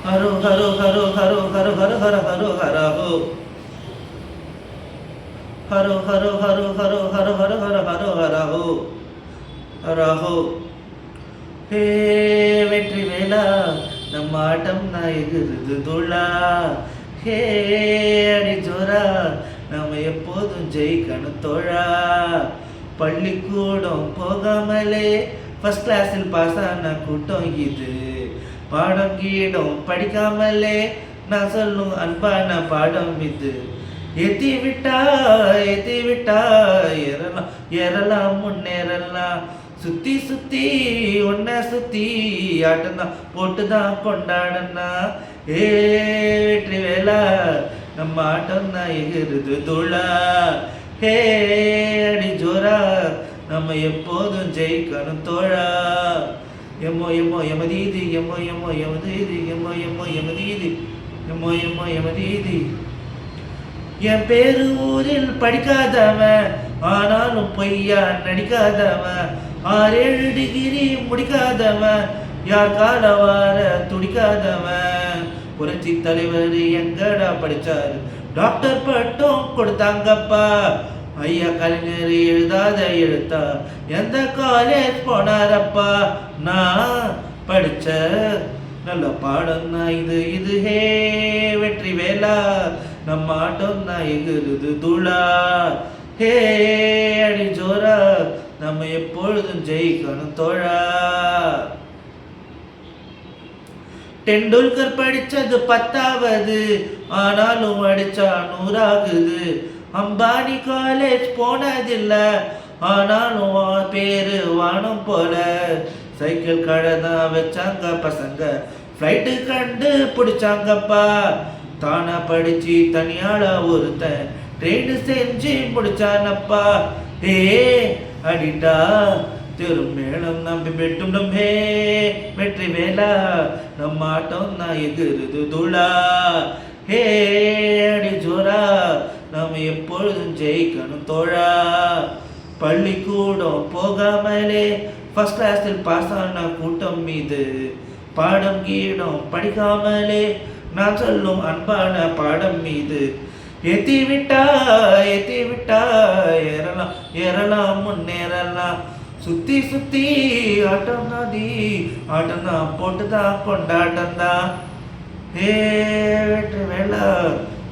ஹரோ ஹரோ ஹரோ ஹரோ ஹரோ ஹர ஹர ஹரோ ஹரஹோ ஹரோ ஹரோ ஹரோ ஹரோ ஹரோ ஹர ஹர ஹரோ ஹரஹோ ஹரஹோ. ஹே வெற்றி வேளா நம்ம ஆட்டம் நான் எகிருது துளா. ஹே அடி ஜோரா நம்ம எப்போதும் ஜெயிக்கணும் தோழா. பள்ளிக்கூடம் போகாமலே ஃபர்ஸ்ட் கிளாஸில் பாஸ் ஆன கூட்டம் இது. பாடம் கீடம் படிக்காமலே நான் சொல்லும் அன்பான பாடம் இது. ஏத்தி விட்டா ஏறலாம் ஏறலாம் முன்னேறலாம். சுத்தி சுத்தி ஒன்ன சுத்தி ஆட்டம்தான் போட்டுதான் கொண்டாடனா. ஏ வெற்றி வேளா நம்ம ஆட்டம் தான் எகிருது துளா. ஹே அடி ஜோரா நம்ம எப்போதும் ஜெயிக்கணும் தோழா. எம்மோ எம்மோ எமதீதி எம்மோ எம்மோ எமதீதி எம்மோ எம்மோ எமதீதி எம்மோ எம்மோ எமதீதி. என் பேரு ஊரில் படிக்காதவன் ஆனாலும் பொய்யா நடிக்காதவன். 6-7 டிகிரி முடிக்காதவன் யார் கால வார துடிக்காதவன். புரட்சி தலைவர் எங்கடா படிச்சாரு டாக்டர் பட்டம் கொடுத்தாங்கப்பா. ஐயா கலைஞர் எழுதாத எழுத்தா எந்த காலேஜ் போனாரப்பா. நான் படிச்ச நல்ல பாடம் தான் இது இது. ஹே வெற்றி வேளா நம்ம ஆட்டம் தான் எகிருது துளா. ஹே அடி ஜோரா நம்ம எப்பொழுதும் ஜெயிக்கணும் தோழா. டெண்டுல்கர் படிச்சது 10வது ஆனாலும் அடிச்சா 100 ஆகுது. அம்பானி காலேஜ் போனதில்ல ஆனாலும் பேரு வானம் போல. சைக்கிள் கடை தான் வச்சாங்க பசங்க ஃப்ளைட்டு கண்டு பிடிச்சாங்கப்பா. தானா படிச்சு தனியாள ஒருத்தன் ட்ரெயின் செஞ்சு முடிச்சானப்பா. ஏ அடிட்டா தெரும் மேளம் நம்பி பெட்டும் நம்பே வெற்றி வேளா நம்ம ஆட்டம் தான் எகிருது துளா. ஹே அடி ஜோரா நம்ம எப்பொழுதும் ஜெயிக்கணும் தோழா. பள்ளிக்கூடம் போகாமலே ஃபர்ஸ்ட் கிளாஸில் பாஸ் ஆன கூட்டம் மீது. பாடம் கீடம் படிக்காமலே நான் சொல்லும் அன்பான பாடம் மீது. ஏத்தி விட்டா ஏறலாம் ஏறலாம் முன்னேறலாம். சுத்தி சுத்தி ஆட்டம் நாதி ஆட்டம் தான் போட்டுதான் கொண்டாட்டம் தான். ஹே வெற்றி வேளா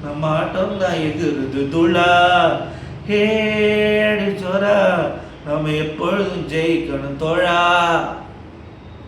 நம்ம ஆட்டம் தான் எகிருது துளா. ஹே அடி ஜோரா நம்ம எப்பொழுதும் ஜெயிக்கணும் தோழா.